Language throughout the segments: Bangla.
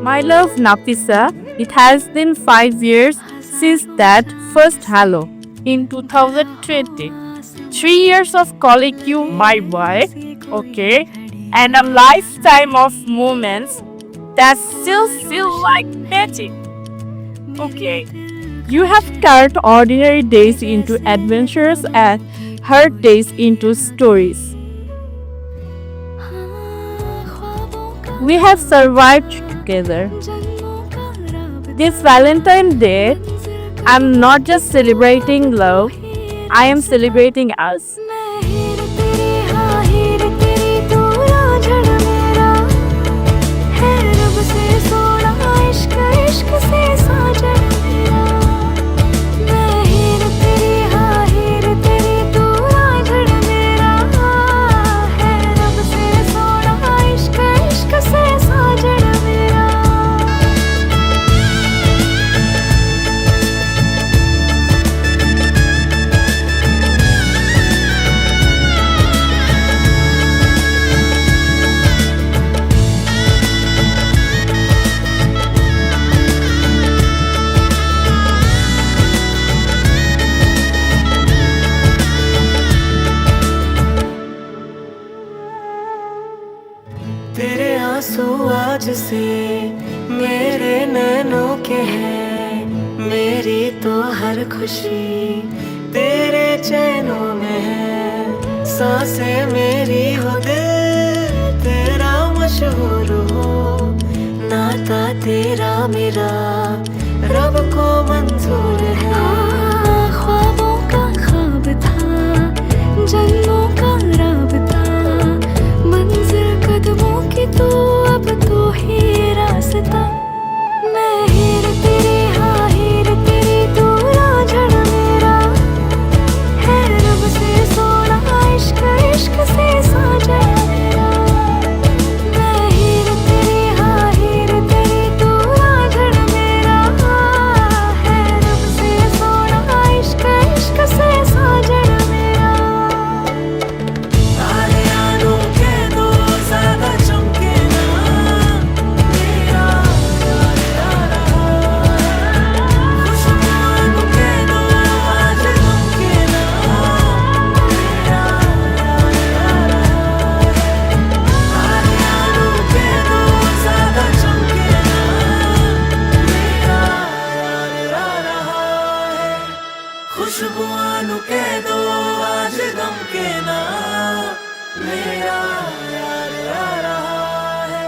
My love Nafisa, it has been 5 years since that first hello in 2020. 3 years of calling you my wife, okay, and a lifetime of moments that still feel like magic, okay. You have turned ordinary days into adventures and hard days into stories. We have survived together. This Valentine's Day, I'm not just celebrating love, I am celebrating us. तेरे आंसू आज से मेरे नैनों के हैं, मेरी तो हर खुशी तेरे चैनों में है। सांसें मेरी हो दिल तेरा मशहूर हो, नाता तेरा मेरा रब को मंजूर है। ख्वाबों का ख्वाब था, जन्मों का राबता, मंजिल कदमों की तो अब तो ही रास्ता। मैं हीर तेरी हाँ हीर तेरी तू राझड़ मेरा, है रब से सोना इश्क इश्क से साजा मेरा। मैं हीर तेरी हाँ हीर तेरी तू राझड़ मेरा, है रब से सोना इश्क इश्क से साजा मेरा। तारे आनों के दो ज़्यादा चमके ना, मेरा यार यारा। खुशबुओं के दो आज चमके ना, मेरा यार यारा। तारे आनों के दो ज़्यादा चमके ना, मेरा यार यारा है। खुशबुओं के दो आज गम के ना, मेरा यार यारा है।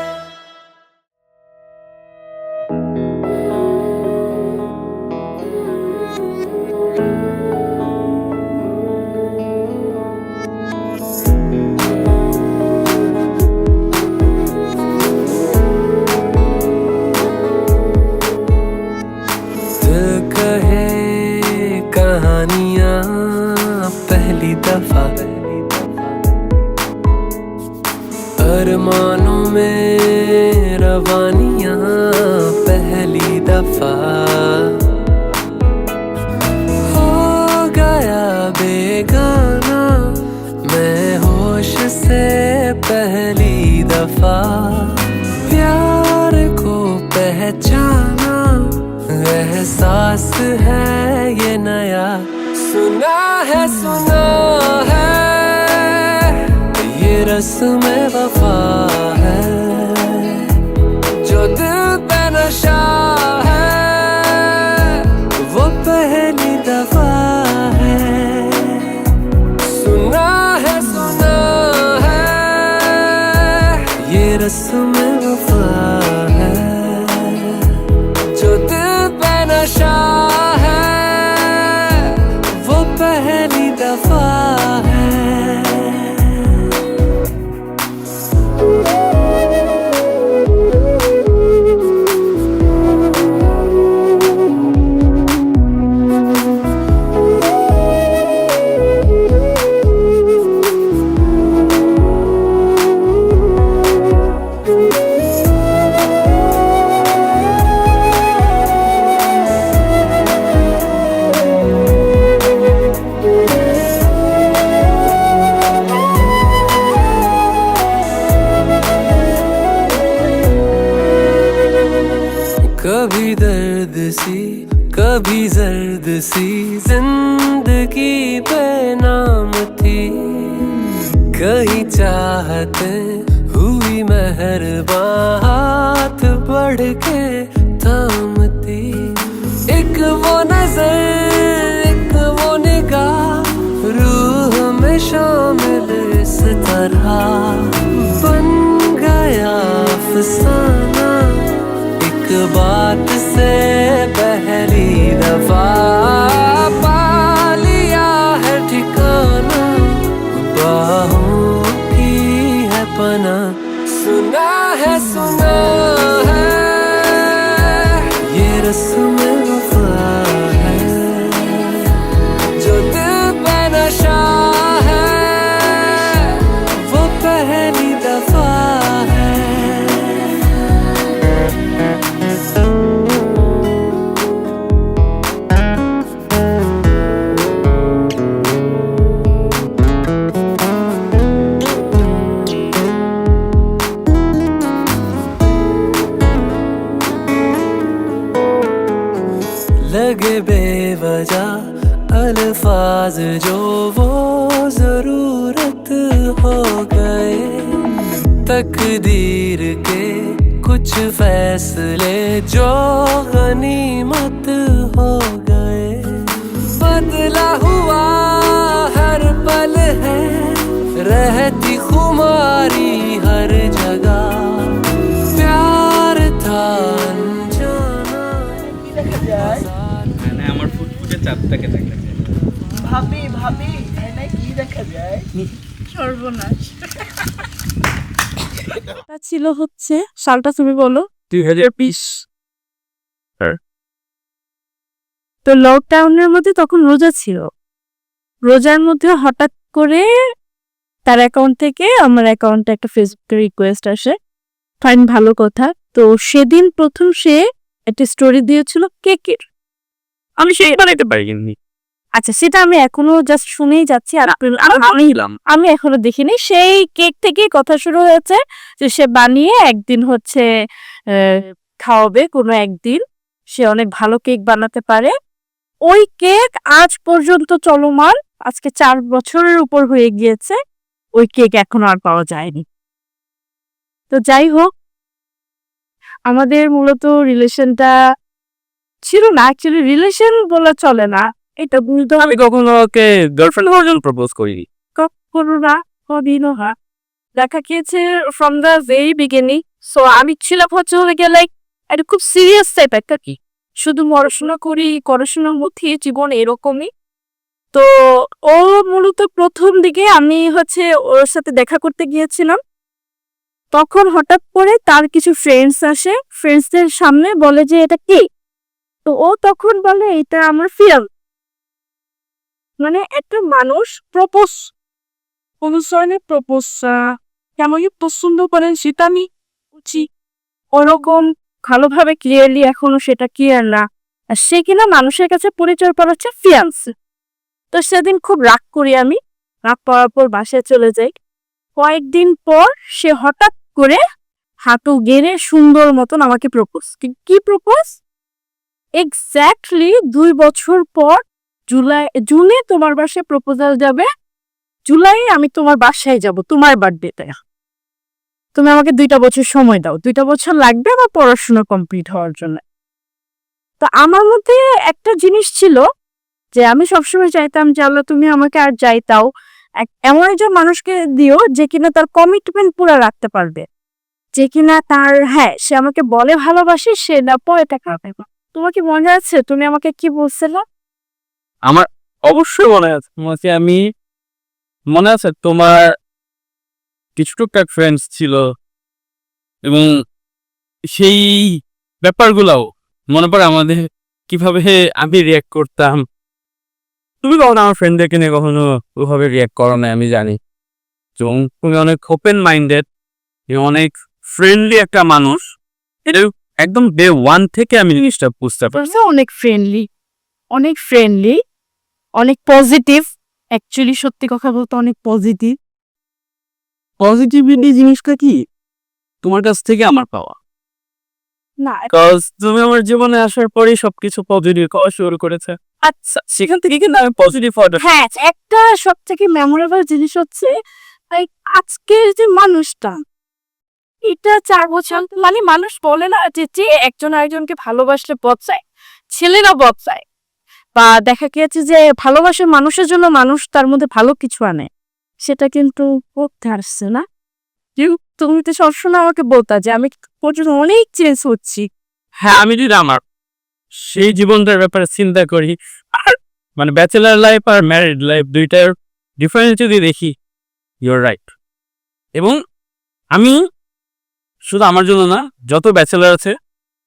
दिल कहे कहानियाँ पहली दफा, अरमानों में रवानियाँ पहली दफा। हो गया बेगाना मैं होश से पहली दफा, प्यार को पहचाना एहसास है ये नया। सुना है ये रस्म वफा है, जो दिल पे नशा है वो पहली दफा है। सुना है ये रस्म वफा है, जो दिल पे नशा है वो पहली दफा है। कभी जर्द सी जिंदगी पे नाम थी, कहीं चाहते हुई मेहरबान हाथ बढ़ के थामती। एक वो नजर एक वो निगाह रूह में शामिल इस तरह बन गया अफसाना। एक बात से पहली दफा पा लिया है ठिकाना, बाहों की है पना। सुना है ये रस्म वफा है, जो दिल पे नशा है वो पहली दफा है। लगे बेवजह अल्फाज जो वो जरूरत हो गए, तकदीर के कुछ फैसले जो गनीमत हो गए। बदला हुआ हर पल है, रहती खुमारी हर जगह, प्यार था अनजाना। মানে আমার ফুটফুটে চাঁদটাকে দেখা যায়। ভাবি ভাবি এখানে কি দেখা যায়? সর্বনাশ। তা ছিল হচ্ছে সালটা তুমি বলো 2020 তো লকডাউনের মধ্যে তখন রোজা ছিল। রোজার মধ্যে হঠাৎ করে তার অ্যাকাউন্ট থেকে আমার অ্যাকাউন্টে একটা ফেসবুকে রিকোয়েস্ট আসে। ফাইন, ভালো কথা। তো সেদিন প্রথম সে একটা স্টোরি দিয়েছিল কেকের। আমি সেই বানাইতে পারি কিন্তু আচ্ছা, সেটা আমি এখনো জাস্ট শুনেই যাচ্ছি। আর আমি এখনো দেখিনি। সেই কেক থেকেই কথা শুরু হয়েছে যে সে বানিয়ে একদিন হচ্ছে খাওয়াবে কোনো একদিন। সে অনেক ভালো কেক বানাতে পারে। ওই কেক আজ পর্যন্ত চলমান, আজকে 4 বছরের উপর হয়ে গিয়েছে। ওই কেক এখনো আর পাওয়া যায়নি। তো যাই হোক, আমাদের মূলত রিলেশনটা ছিল না, অ্যাকচুয়ালি রিলেশন বলা চলে না, এটা বলতে আমি কখনো ওকে গার্লফ্রেন্ড হওয়ার জন্য প্রপোজ করিনি। কখনো না, কদিনও না। দেখা গিয়েছে from the very beginning. So আমি ছিলাম হচ্ছে লাইক একটা খুব সিরিয়াস টাইপ একটা কি, শুধু পড়াশোনা করি, পড়াশোনার মধ্যে জীবন এরকমই। তো ও মূলত প্রথম দিকে আমি হচ্ছে ওর সাথে দেখা করতে গিয়েছিলাম। তখন হঠাৎ করে তার কিছু ফ্রেন্ডস আসে, ফ্রেন্ডসদের সামনে বলে যে এটা কি। তো ও তখন বলে এটা আমার ফিয়াল। মানে একটা মানুষ প্রপোজ অনুসরণে প্রপোজ কেমন পছন্দ করেন সেটা আমি বুঝি, ওরকম ভালোভাবে ক্লিয়ারলি এখনো সেটা ক্লিয়ার না। আর সে কিনা মানুষের কাছে পরিচয় পাচ্ছে ফিয়ান্স। তো সেদিন খুব রাগ করি আমি, রাগ করার পর বাসায় চলে যাই। কয়েকদিন পর সে হঠাৎ করে হাঁটু গেড়ে সুন্দর মতন আমাকে প্রপোজ। কি প্রপোজ? এক্স্যাক্টলি 2 বছর পর জুনে তোমার বাসায় প্রপোজাল যাবে, জুলাই আমি তোমার বাসায় যাব তোমার বার্থডেতে। তুমি আমাকে 2টা বছর সময় দাও, 2টা বছর লাগবে আমার পড়াশোনা কমপ্লিট হওয়ার জন্য। তো আমার মধ্যে একটা জিনিস ছিল যে আমি সবসময় চাইতাম যে আল্লাহ তুমি আমাকে আর চাইতাও এমন একজন মানুষকে দিও যে কিনা তার কমিটমেন্ট পুরো রাখতে পারবে, যে কিনা তার সে আমাকে বলে ভালোবাসে, সে না পরে টাকা পাবে। তোমার কি মনে আছে তুমি আমাকে কি বলছিলে? আমার অবশ্যই মনে আছে। মনে আছে তোমার কিছু টুকটাক ফ্রেন্ডস ছিল এবং সেই ব্যাপারগুলাও মনে পড়ে আমাদের কিভাবে আমি রিয়াক্ট করতাম। তুমি কখনো আমার ফ্রেন্ডদেরকে নিয়ে কখনো ওইভাবে রিয়াক্ট করো না আমি জানি, এবং তুমি অনেক ওপেন মাইন্ডেড, অনেক ফ্রেন্ডলি একটা মানুষ। এটা একদম ডে 1 থেকে আমি জিনিসটা বুঝতে পারছি। অনেক ফ্রেন্ডলি, অনেক ফ্রেন্ডলি, অনেক পজিটিভ। অ্যাকচুয়ালি সত্যি কথা বলতে অনেক পজিটিভ। পজিটিভিটি জিনিসটা কি তোমার কাছ থেকে আমার পাওয়া। না বিকজ তুমি আমার জীবনে আসার পরেই সবকিছু পজিটিভ হওয়া শুরু করেছে। আচ্ছা, সেখান থেকে কিন্তু আমি পজিটিভ হওয়াটা হ্যাঁ, একটা সব থেকে মেমোরেবল জিনিস হচ্ছে লাইক আজকের যে মানুষটা, এটা 4 বছর মানে মানুষ বলে না যে একজন আরেকজনকে ভালোবাসলে বদলায়, ছেলেরা বদলায়, বা দেখা গিয়েছে যে ভালোবাসে মানুষের জন্য মানুষ তার মধ্যে ভালো কিছু আনে, সেটা কিন্তু করতে আসছে না। তুমি তো সবসময় আমাকে বলতা যে আমি পর্যন্ত অনেক চেঞ্জ হচ্ছি। হ্যাঁ, আমি যদি আমার সেই জীবনটার ব্যাপারে চিন্তা করি, আর মানে ব্যাচেলার লাইফ আর ম্যারিড লাইফ দুইটার ডিফারেন্স যদি দেখি, ইউর রাইট। এবং আমি শুধু আমার জন্য না, যত ব্যাচেলার আছে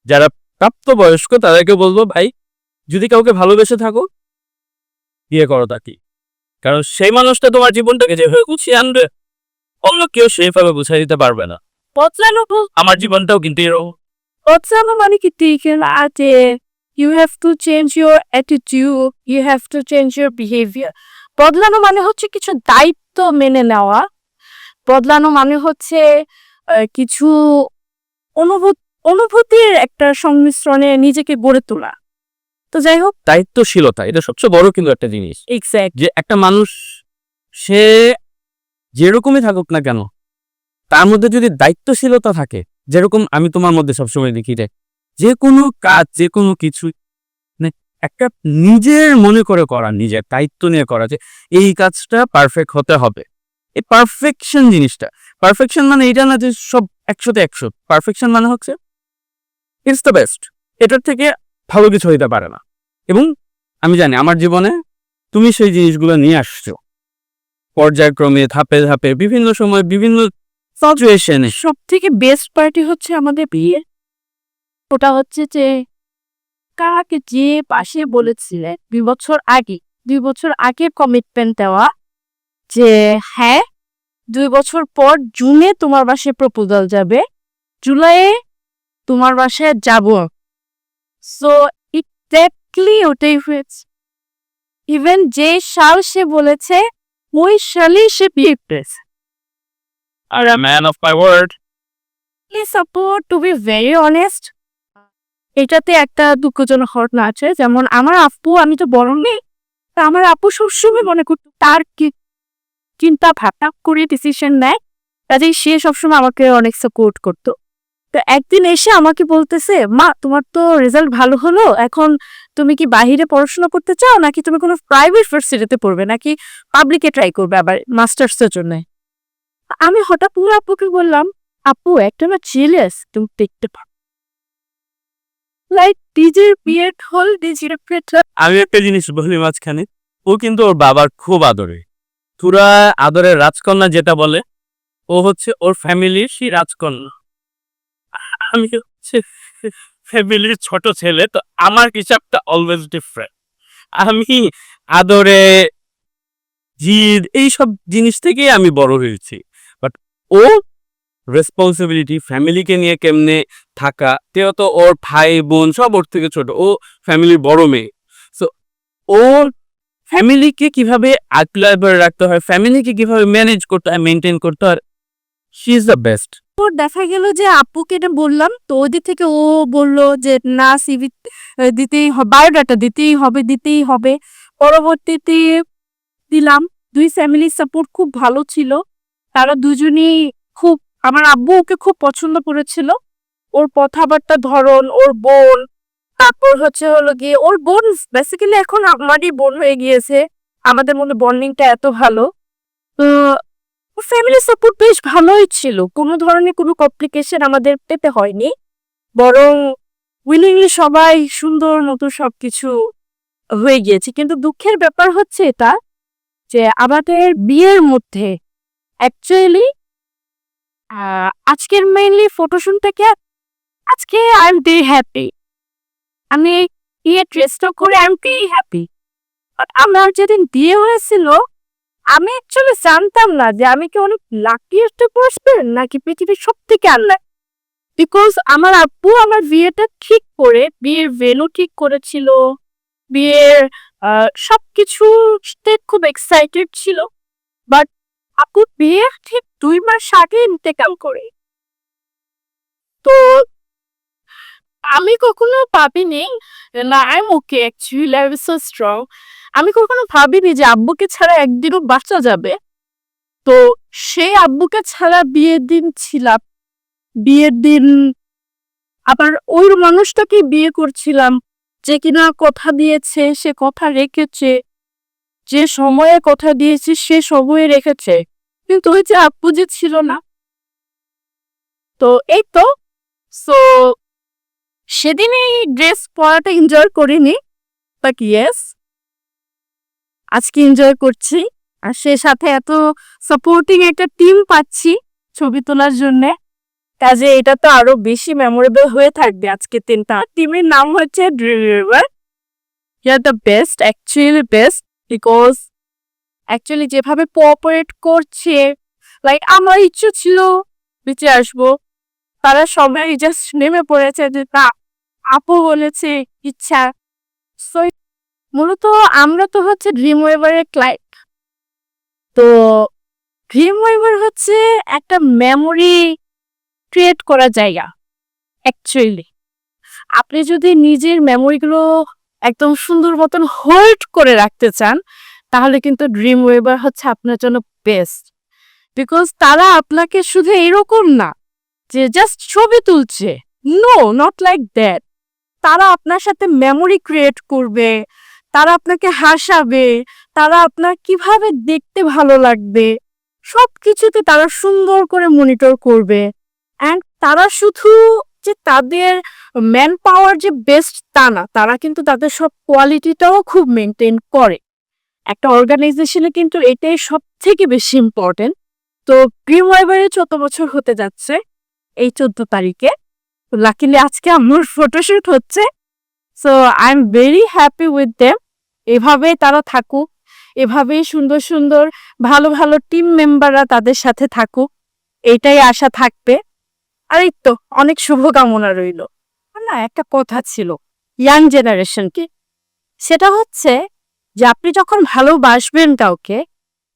যারা প্রাপ্তবয়স্ক তাদেরকে বলবো, ভাই যদি কাউকে ভালোবেসে থাকো বিয়ে করো তাকে, কারণ সেই মানুষটা তোমার জীবনটাকে যেভাবে গুছিয়ে আনবে অন্য কেউ সেইভাবে গুছিয়ে দিতে পারবে না। বদলানো আমার জীবনটাও কিন্তু এরকম। বদলানো মানে কি ঠিক আছে, you have to change your attitude, you have to change your behaviour. বদলানো মানে হচ্ছে কিছু দায়িত্ব মেনে নেওয়া, বদলানো মানে হচ্ছে কিছু অনুভূতির একটা সংমিশ্রণে নিজেকে গড়ে তোলা। তো যাই হোক, দায়িত্বশীলতা এটা সবচেয়ে বড় কিন্তু একটা জিনিস, এক্স্যাক্ট যে একটা মানুষ সে যেরকমই থাকুক না কেন তার মধ্যে যদি দায়িত্বশীলতা থাকে, যেরকম আমি তোমার মধ্যে সবসময় দেখি যে কোনো কাজ যে কোনো কিছু মানে একটা নিজের মনে করে করা, নিজের দায়িত্ব নিয়ে করা, যে এই কাজটা পারফেক্ট হতে হবে। এই পারফেকশন জিনিসটা, পারফেকশন মানে এটা না যে সব 100-100, পারফেকশন মানে হচ্ছে ইটস দ্য বেস্ট, এটার থেকে ভালো কিছু হইতে পারে না। এবং আমি জানি আমার জীবনে তুমি সেই জিনিসগুলো নিয়ে আসছো পর্যায়ক্রমে, ধাপে ধাপে, বিভিন্ন সময়, বিভিন্ন সিচুয়েশনে। সব থেকে বেস্ট পার্টি হচ্ছে আমাদের বিয়ে। ওটা হচ্ছে যে কাকে যে পাশে বলেছিলে 2 বছর আগে কমিটমেন্ট দেওয়া যে হ্যাঁ 2 বছর পর জুনে তোমার বাসায় প্রপোজাল যাবে, জুলাইয়ে তোমার বাসায় যাব। সো এক্স্যাক্টলি ওটাই হয়েছে। ইভেন যে সাল সে বলেছে ওই সালই সে বিয়ে করেছে। আর man of my word. Support to be very honest, এটাতে একটা দুঃখজনক ঘটনা আছে। যেমন আমার আপু, আমি তো বড় মেয়ে, তা আমার আপু সবসময় মনে করতো তার কি চিন্তা ভাবনা করে ডিসিশন নেয়, কাজেই সে সবসময় আমাকে অনেক সাপোর্ট করতো। তো একদিন এসে আমাকে বলতেছে, মা তোমার তো রেজাল্ট ভালো হলো, এখন তুমি কি বাহিরে পড়াশোনা করতে চাও, নাকি তুমি কোনো প্রাইভেট ভার্সিটিতে পড়বে, নাকি পাবলিকে ট্রাই করবে আবার মাস্টার্সের জন্য। আমি হঠাৎ পুরো আপুকে বললাম, আপু একটা না চিলিয়াস তুমি দেখতে পারো, লাইক ডিজির বিয়ের হল ডিজির প্রেটার। আমি একটা জিনিস বলি মাঝখানে, ও কিন্তু ওর বাবার খুব আদরে, পুরা আদরের রাজকন্যা যেটা বলে, ও হচ্ছে ওর ফ্যামিলির সেই রাজকন্যা। আমি হচ্ছে ফ্যামিলির ছোট ছেলে, তো আমার হিসাবটা অলওয়েজ ডিফারেন্ট। আমি আদরে জিদ এইসব জিনিস থেকেই আমি বড় হয়েছি, বাট ও রেসপন্সিবিলিটি ফ্যামিলিকে নিয়ে কেমনে থাকা, তেও তো ওর ভাই বোন সব ওর থেকে ছোট, ও ফ্যামিলির বড় মেয়ে। সো ওর ফ্যামিলিকে কিভাবে আগলে রাখতে হয়, ফ্যামিলিকে কিভাবে ম্যানেজ করতে হয়, মেনটেন করতে হয়, শি ইজ দ্য বেস্ট। ওর দেখা গেল যে আপুকে এটা বললাম, তো ওদিক থেকে ও বললো যে না সিভি দিতেই হবে, বায়োডাটা দিতেই হবে। পরবর্তীতে দিলাম, দুই ফ্যামিলির সাপোর্ট খুব ভালো ছিল, তারা দুজনেই খুব, আমার আব্বু ওকে খুব পছন্দ করেছিল, ওর কথাবার্তা ধরন, ওর বোন, তারপর হলো গিয়ে ওর বোন বেসিক্যালি এখন আমারই বোন হয়ে গিয়েছে, আমাদের মধ্যে বন্ডিংটা এত ভালো। তো ফ্যামিলি সাপোর্ট বেশ ভালোই ছিল, কোনো ধরনের কোনো কমপ্লিকেশন আমাদের পেতে হয়নি, বরং উইলিংলি সবাই সুন্দর মতো সবকিছু হয়ে গিয়েছে। কিন্তু দুঃখের ব্যাপার হচ্ছে এটা যে আমাদের বিয়ের মধ্যে অ্যাকচুয়ালি আজকের মেইনলি ফটোশুটটাকে, আজকে আই এম ভেরি হ্যাপি, আমি বিয়ে ড্রেসটা করে I am very happy. But আমার যেদিন বিয়ে হয়েছিল আমি অ্যাকচুয়ালি জানতাম না যে আমি কি অনেক লাকিয়েস্ট পার্সন নাকি পৃথিবীর সব থেকে আনলাকি, বিকজ আমার আব্বু আমার বিয়েটা ঠিক করে, বিয়ের ভেন্যু ঠিক করেছিল, বিয়ের সবকিছুতে খুব এক্সাইটেড ছিল। বাট আপু বিয়ের ঠিক 2 মাস আগে ইন্তেকাল করে। তো আমি কখনো ভাবিনি না I am okay actually I so strong. আমি কখনো ভাবিনি যে আব্বুকে ছাড়া একদিনও বাঁচা যাবে। তো সেই আব্বুকে ছাড়া বিয়ের দিন ছিলাম। বিয়ের দিন আবার ওই মানুষটাকে বিয়ে করছিলাম যে কিনা কথা দিয়েছে, সে কথা রেখেছে, যে সময়ে কথা দিয়েছে সে সময়ে রেখেছে। কিন্তু ওই যে আব্বু যে ছিল না, তো এই তো সো সেদিন এই ড্রেস পরাটা এনজয় করিনি, বাট ইয়েস আজকে এনজয় করছি। আর সে সাথে এত সাপোর্টিং একটা টিম পাচ্ছি ছবি তোলার জন্য, কাজে এটা তো আরো বেশি মেমোরেবল হয়ে থাকবে আজকে দিনটা। টিমের নাম হচ্ছে dream river. You are the best, actually best, because actually যেভাবে কোঅপারেট করছে, লাইক আমার ইচ্ছে ছিল বেঁচে আসবো, তারা সবাই জাস্ট নেমে পড়েছে যে না আপু বলেছে ইচ্ছা। সো মূলত আমরা তো হচ্ছে ড্রিম ওয়েভারের ক্লায়েন্ট। তো ড্রিম ওয়েভার হচ্ছে একটা মেমোরি ক্রিয়েট করার জায়গা। অ্যাকচুয়ালি আপনি যদি নিজের মেমোরিগুলো একদম সুন্দর মতন হোল্ড করে রাখতে চান, তাহলে কিন্তু ড্রিম ওয়েভার হচ্ছে আপনার জন্য বেস্ট। বিকজ তারা আপনাকে শুধু এরকম না যে জাস্ট ছবি তুলছে, নো নট লাইক দ্যাট। তারা আপনার সাথে মেমোরি ক্রিয়েট করবে, তারা আপনাকে হাসাবে, তারা আপনার কিভাবে দেখতে ভালো লাগবে সব কিছুতে তারা সুন্দর করে মনিটর করবে। অ্যান্ড তারা শুধু যে তাদের ম্যান পাওয়ার যে বেস্ট তা না, তারা কিন্তু তাদের সব কোয়ালিটিটাও খুব মেনটেন করে। একটা অর্গানাইজেশনে কিন্তু এটাই সব থেকে বেশি ইম্পর্টেন্ট। তো ড্রিম ওয়েভারে 14 বছর হতে যাচ্ছে এই 14 তারিখে। লাকিলি আজকে আমার ফটোশুট হচ্ছে। So I am very happy with them. এভাবেই তারা থাকুক, এভাবেই সুন্দর সুন্দর ভালো ভালো টিম মেম্বাররা তাদের সাথে থাকুক, এইটাই আশা থাকবে। আর এই তো অনেক শুভকামনা রইল। না একটা কথা ছিল ইয়াং জেনারেশনকে, সেটা হচ্ছে যে আপনি যখন ভালোবাসবেন কাউকে,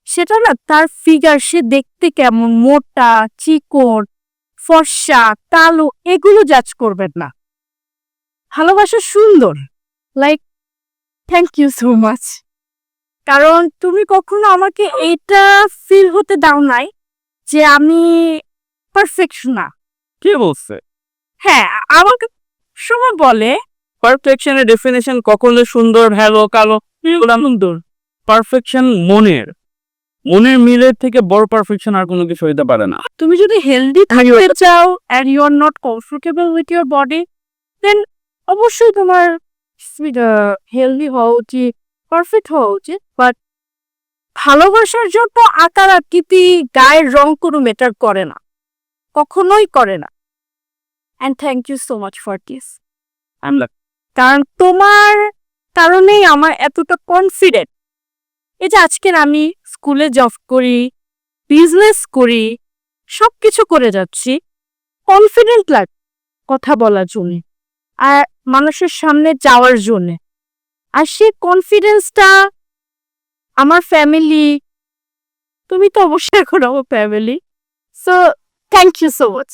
সেটা না তার ফিগার, সে দেখতে কেমন, মোটা চিকন ফর্সা কালো, এগুলো জাজ করবেন না। ভালোবাসা সুন্দর, like thank you so much. কারণ তুমি কখনো আমাকে এইটা ফিল হতে দাও নাই যে আমি পারফেক্ট না। কে বলছে? হ্যাঁ, আমাকে সময় বলে পারফেকশনের ডেফিনেশন কখনো সুন্দর ভালো কালো এগুলো সুন্দর। পারফেকশন মনের মিলের থেকে বড় পারফেকশন আর কোনো কিছু হইতে পারে না। তুমি যদি হেলদি থাকতে চাও and you are not comfortable with your body, then অবশ্যই তোমার হেলদি হওয়া উচিত, পারফেক্ট হওয়া উচিত। বাট ভালোবাসার জন্য আকার আকৃতি গায়ের রং কোনো ম্যাটার করে না, কখনোই করে না। And thank you so much for this. কারণ তোমার কারণেই আমার এতটা কনফিডেন্ট। এই যে আজকের আমি স্কুলে জব করি, বিজনেস করি, সবকিছু করে যাচ্ছি, কনফিডেন্ট লাগ কথা বলার জন্য আর মানুষের সামনে যাওয়ার জন্য। আর সেই কনফিডেন্সটা আমার ফ্যামিলি, তুমি তো অবশ্যই এখন আমার family. So thank you so much.